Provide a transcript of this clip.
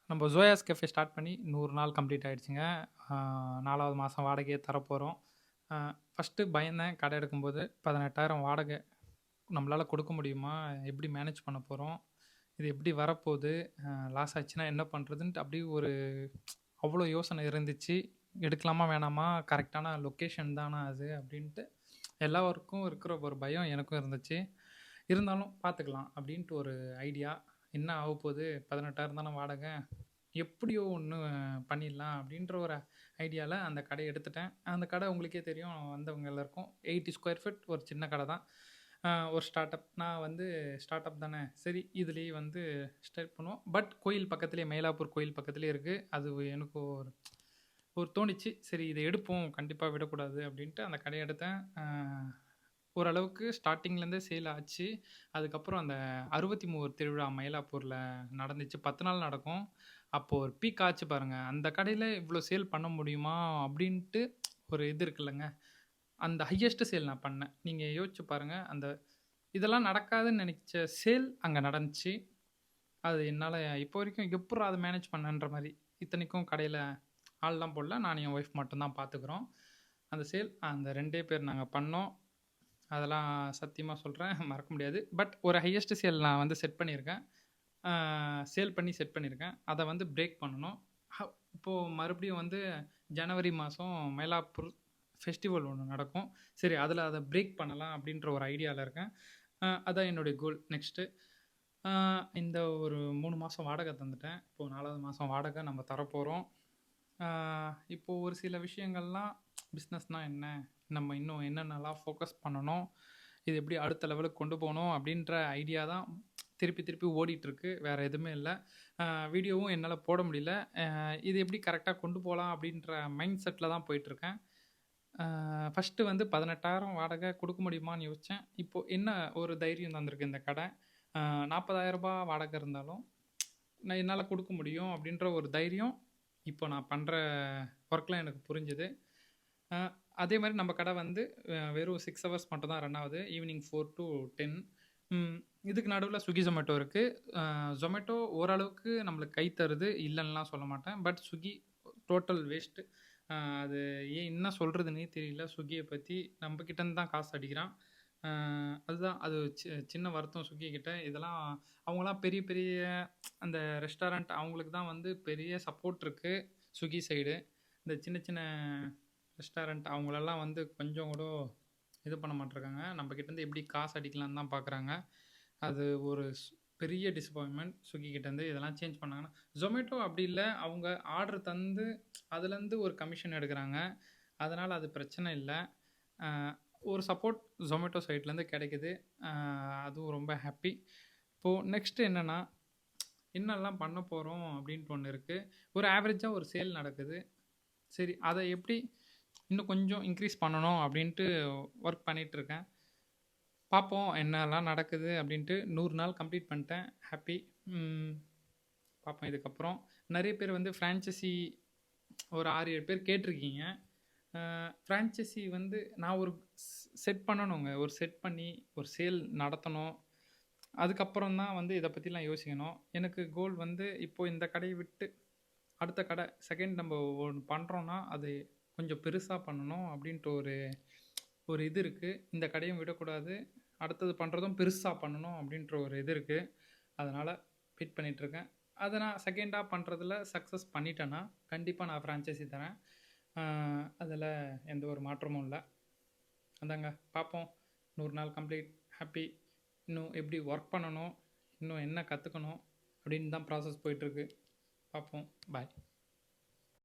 நம்ம ஜோயாஸ் cafe start பண்ணி 100 நாள் கம்ப்ளீட் ஆயிடுச்சுங்க. 4வது மாதம் வாடகையே தரப்போகிறோம். ஃபஸ்ட்டு பயந்தேன் கடை எடுக்கும்போது 18,000 வாடகை நம்மளால் கொடுக்க முடியுமா? எப்படி மேனேஜ் பண்ண போகிறோம்? இது எப்படி வரப்போகுது? லாஸ் ஆச்சுன்னா என்ன பண்ணுறதுன்ட்டு அப்படியே ஒரு அவ்வளோ யோசனை இருந்துச்சு. எடுக்கலாமா வேணாமா? கரெக்டான லொக்கேஷன் தானா அது? அப்படின்ட்டு எல்லாருக்கும் இருக்கிற ஒரு பயம் எனக்கும் இருந்துச்சு. இருந்தாலும் பார்த்துக்கலாம் அப்படின்ட்டு ஒரு ஐடியா. என்ன ஆகப்போகுது? 18,000 தானே வாடகை. எப்படியோ ஒன்று பண்ணிடலாம் அப்படின்ற ஒரு ஐடியாவில் அந்த கடையை எடுத்துட்டேன். அந்த கடை உங்களுக்கே தெரியும், வந்தவங்க எல்லாருக்கும் 80 ஸ்கொயர் ஃபீட் ஒரு சின்ன கடை தான். ஒரு ஸ்டார்ட் அப். நான் வந்து ஸ்டார்ட் அப் தானே, சரி இதுலேயே வந்து ஸ்டார்ட் பண்ணுவோம். பட் கோயில் பக்கத்துலேயே, மயிலாப்பூர் கோயில் பக்கத்துலேயே இருக்குது. அது எனக்கு ஒரு ஒரு தோணிச்சு, சரி இதை எடுப்போம், கண்டிப்பாக விடக்கூடாது அப்படின்ட்டு அந்த கடையை எடுத்தேன். ஓரளவுக்கு ஸ்டார்டிங்லேருந்தே சேல் ஆச்சு. அதுக்கப்புறம் அந்த 63 திருவிழா மயிலாப்பூரில் நடந்துச்சு. 10 நாள் நடக்கும். அப்போது ஒரு பீக் ஆச்சு பாருங்கள். அந்த கடையில் இவ்வளோ சேல் பண்ண முடியுமா அப்படின்ட்டு ஒரு இது இருக்குல்லங்க. அந்த ஹையஸ்ட்டு சேல் நான் பண்ணேன். நீங்கள் யோசிச்சு பாருங்கள். அந்த இதெல்லாம் நடக்காதுன்னு நினச்ச சேல் அங்கே நடந்துச்சு. அது என்னால் இப்போ வரைக்கும் எப்புட்றா அதை மேனேஜ் பண்ணேன்ற மாதிரி. இத்தனைக்கும் கடையில் ஆள்லாம் போடல, நான் என் ஒய்ஃப் மட்டும்தான் பார்த்துக்குறோம். அந்த சேல் அந்த 2 பேர் நாங்கள் பண்ணோம். அதெல்லாம் சத்தியமாக சொல்கிறேன், மறக்க முடியாது. பட் ஒரு ஹையஸ்ட் சேல் நான் வந்து செட் பண்ணியிருக்கேன். சேல் பண்ணி செட் பண்ணியிருக்கேன். அதை வந்து பிரேக் பண்ணணும். இப்போது மறுபடியும் வந்து ஜனவரி மாதம் மயிலாப்பூர் ஃபெஸ்டிவல் ஒன்று நடக்கும். சரி அதில் அதை பிரேக் பண்ணலாம் அப்படின்ற ஒரு ஐடியாவில் இருக்கேன். அதான் என்னுடைய கோல். நெக்ஸ்ட்டு இந்த ஒரு 3 மாதம் வாடகை தந்துட்டேன். இப்போது 4வது மாதம் வாடகை நம்ம தரப்போகிறோம். இப்போது ஒரு சில விஷயங்கள்லாம், பிஸ்னஸ்னால் என்ன, நம்ம இன்னும் என்னென்னலாம் ஃபோக்கஸ் பண்ணணும், இது எப்படி அடுத்த லெவலுக்கு கொண்டு போகணும் அப்படின்ற ஐடியா தான் திருப்பி திருப்பி ஓடிட்டுருக்கு. வேறு எதுவுமே இல்லை. வீடியோவும் என்னால் போட முடியல. இது எப்படி கரெக்டாக கொண்டு போகலாம் அப்படின்ற மைண்ட் செட்டில் தான் போயிட்டுருக்கேன். ஃபஸ்ட்டு வந்து 18,000 வாடகை கொடுக்க முடியுமான்னு யோசித்தேன். இப்போது என்ன ஒரு தைரியம் தந்திருக்கு இந்த கடை. 40,000 வாடகை இருந்தாலும் நான் என்னால் கொடுக்க முடியும் அப்படின்ற ஒரு தைரியம் இப்போ நான் பண்ணுற ஒர்க்கில் எனக்கு புரிஞ்சுது. அதே மாதிரி நம்ம கடை வந்து வெறும் 6 ஹவர்ஸ் மட்டும் தான் ரன் ஆகுது. Evening 4 to 10. இதுக்கு நடுவில் ஸ்விக்கி ஜொமேட்டோ இருக்குது. ஜொமேட்டோ ஓரளவுக்கு நம்மளுக்கு கை தருது, இல்லைன்னுலாம் சொல்ல மாட்டேன். But Swiggy total waste. அது ஏன் என்ன சொல்கிறதுனே தெரியல. ஸ்விக்கியை பற்றி நம்ம கிட்டேருந்து தான் காசு அடிக்கிறான். அதுதான் அது சின்ன வருத்தம் ஸ்விக்கி கிட்ட. இதெல்லாம் அவங்களாம் பெரிய பெரிய அந்த ரெஸ்டாரண்ட் அவங்களுக்கு தான் வந்து பெரிய சப்போர்ட் இருக்குது ஸ்விக்கி சைடு. இந்த சின்ன சின்ன ரெஸ்டாரண்ட் அவங்களெல்லாம் வந்து கொஞ்சம் கூட இது பண்ண மாட்டிருக்காங்க. நம்ம கிட்டேருந்து எப்படி காசு அடிக்கலான்னு தான் பார்க்குறாங்க. அது ஒரு பெரிய டிசப்பாயின்மெண்ட் ஸ்விக்கி கிட்டேருந்து. இதெல்லாம் சேஞ்ச் பண்ணாங்கன்னா, ஜொமேட்டோ அப்படி இல்லை. அவங்க ஆர்டர் தந்து அதுலேருந்து ஒரு கமிஷன் எடுக்கிறாங்க. அதனால் அது பிரச்சனை இல்லை. ஒரு சப்போர்ட் ஜொமேட்டோ சைட்லேருந்து கிடைக்குது. அதுவும் ரொம்ப ஹாப்பி. இப்போது நெக்ஸ்ட்டு என்னென்னா, என்னெல்லாம் பண்ண போகிறோம் அப்படின்ட்டு ஒன்று இருக்குது. ஒரு ஆவரேஜாக ஒரு சேல் நடக்குது. சரி அதை எப்படி இன்னும் கொஞ்சம் இன்க்ரீஸ் பண்ணணும் அப்படின்ட்டு ஒர்க் பண்ணிகிட்ருக்கேன். பார்ப்போம் என்னெல்லாம் நடக்குது அப்படின்ட்டு. 100 நாள் கம்ப்ளீட் பண்ணிட்டேன். ஹாப்பி. பார்ப்போம் இதுக்கப்புறம். நிறைய பேர் வந்து ஃப்ரான்ச்சைசி ஒரு 6-7 பேர் கேட்டிருக்கீங்க. ஃப்ரான்ச்சைசி வந்து நான் ஒரு செட் பண்ணணுங்க. ஒரு செட் பண்ணி ஒரு சேல் நடத்தணும். அதுக்கப்புறம் தான் வந்து இதை பற்றிலாம் யோசிக்கணும். எனக்கு கோல் வந்து இப்போது இந்த கடையை விட்டு அடுத்த கடை செகண்ட் நம்ம ஒன்று பண்ணுறோன்னா அது கொஞ்சம் பெருசாக பண்ணணும் அப்படின்ட்டு ஒரு இது இருக்குது. இந்த கடையும் விடக்கூடாது, அடுத்தது பண்ணுறதும் பெருசாக பண்ணணும் அப்படின்ற ஒரு இது இருக்குது. அதனால் வெயிட் பண்ணிகிட்ருக்கேன். அதை நான் செகண்டாக பண்ணுறதுல சக்ஸஸ் பண்ணிட்டேன்னா கண்டிப்பாக நான் ஃப்ரான்ச்சைசி தரேன். அதில் எந்த ஒரு மாற்றமும் இல்லை. அதாங்க பார்ப்போம். 100 நாள் கம்ப்ளீட். ஹாப்பி. இன்னும் எப்படி ஒர்க் பண்ணணும், இன்னும் என்ன கற்றுக்கணும் அப்படின்னு தான் ப்ராசஸ் போயிட்டுருக்கு. பார்ப்போம். பாய்.